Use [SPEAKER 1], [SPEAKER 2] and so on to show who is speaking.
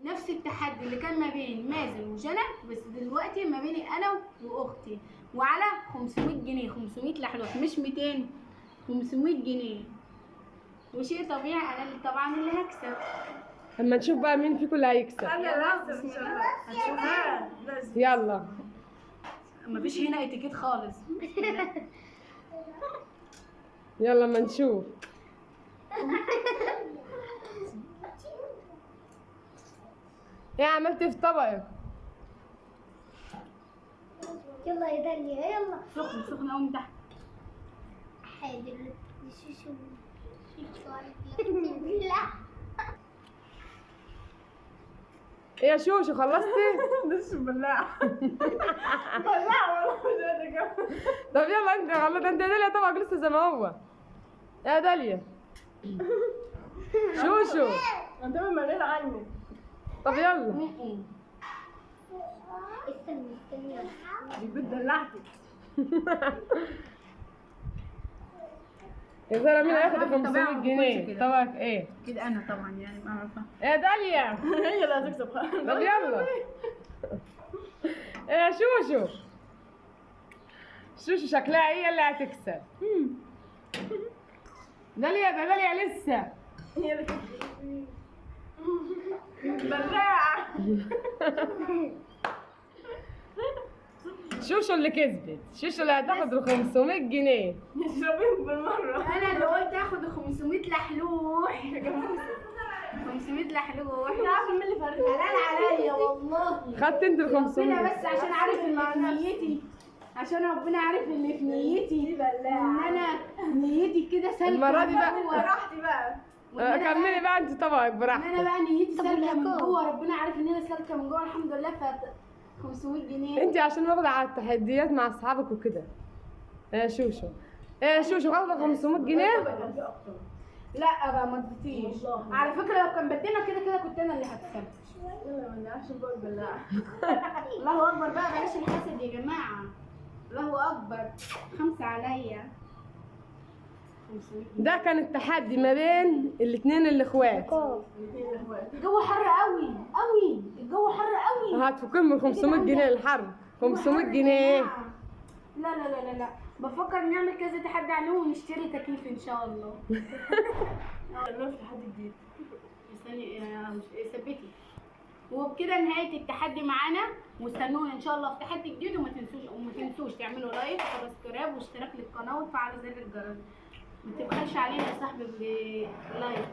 [SPEAKER 1] نفس التحدي اللي كان ما بين مازن وجنى، بس دلوقتي ما بيني انا واختي، وعلى 500 جنيه 500 لحلوح مش 200، 500 جنيه. وشيء طبيعي انا اللي طبعا اللي هكسب.
[SPEAKER 2] اما نشوف بقى مين فيكم اللي هيكسب.
[SPEAKER 3] انا لازم هتشوفها لازم.
[SPEAKER 2] يلا
[SPEAKER 1] مفيش هنا اتيكيت خالص.
[SPEAKER 2] يلا اما نشوف. ايه عملت في طبقك؟
[SPEAKER 4] يلا يا داليا يلا.
[SPEAKER 1] سخن سخن قوي من تحت.
[SPEAKER 4] حاضر. شو لا
[SPEAKER 2] ايه يا شوشو خلصتي؟
[SPEAKER 3] بس بلاع بلاع والله.
[SPEAKER 2] طب يلا انت خلصت. انت يا داليا طبقك لسه زي ما هو. يا داليا شوشو.
[SPEAKER 3] انت مليت عني.
[SPEAKER 2] طب يلا
[SPEAKER 4] استني
[SPEAKER 3] دي بنت دلعتك.
[SPEAKER 2] يا ترى مين هياخد
[SPEAKER 1] طبعاً
[SPEAKER 2] 500
[SPEAKER 1] ما
[SPEAKER 2] جنيه؟
[SPEAKER 1] كده.
[SPEAKER 2] طبقك ايه؟
[SPEAKER 1] كده انا طبعا يعني ما عارفه.
[SPEAKER 2] يا داليا
[SPEAKER 3] هي اللي هتكسب.
[SPEAKER 2] طب يلا. ايه يا شوشو. شوشو شكلها هي اللي هتكسب. داليا ده داليا لسه.
[SPEAKER 3] هي اللي تكسب. بلاع.
[SPEAKER 2] شوشو اللي كسبت. شوشو اللي هتاخد ال 500 جنيه.
[SPEAKER 3] اشربيهم بالمرة.
[SPEAKER 1] انا اللي قلت اخد 500 لحلوح. 500 لحلوح.
[SPEAKER 3] انت عارفة مين اللي فارق؟
[SPEAKER 1] حلال عليا والله.
[SPEAKER 2] خدت انت ال
[SPEAKER 1] ربنا
[SPEAKER 2] 500.
[SPEAKER 1] بس عشان عارف اللي في نيتي، عشان ربنا عارف اللي في نيتي، ان انا نيتي كده سالكه.
[SPEAKER 2] المرة دي بقى.
[SPEAKER 3] براحتي بقى.
[SPEAKER 2] كملي بقى انت طبقك
[SPEAKER 1] ان انا
[SPEAKER 2] براحتك.
[SPEAKER 1] بقى نيتي
[SPEAKER 4] طب
[SPEAKER 1] سالكه من
[SPEAKER 4] والعقاب؟
[SPEAKER 1] جوه، ربنا عارف ان انا سالكه من جوه الحمد لله. ف 500 جنيه.
[SPEAKER 2] انت عشان واخده على التحديات مع اصحابك وكده. يا شوشو. يا شوشو واخده 500 جنيه.
[SPEAKER 1] لا بقى ما اديتيش. على فكره لو كان بدينا كده كده كنت انا اللي هكسب.
[SPEAKER 3] يلا ما نعرفش بقى بلاع.
[SPEAKER 1] الله اكبر بقى، بلاش الحسد يا جماعه. الله اكبر. 5 عليا. 500 جنيه.
[SPEAKER 2] ده كان التحدي ما بين الاثنين الاخوات.
[SPEAKER 1] الجو حر قوي قوي، الجو حر قوي.
[SPEAKER 2] هتفكين من 500 جنيه الحر. 500 جنيه.
[SPEAKER 1] لا لا لا لا لا، بفكر نعمل كذا تحدي عليهم ونشتري تكييف ان شاء الله.
[SPEAKER 3] نروح لحد جديد.
[SPEAKER 1] استني ثبتي. وبكده نهايه التحدي معانا، واستنونا ان شاء الله في تحدي جديد. وما تنسوش تعملوا لايك وسبسكرايب واشتراك للقناه وتفعلوا زر الجرس. ما تبخلش علينا يا صاحبي بلايك.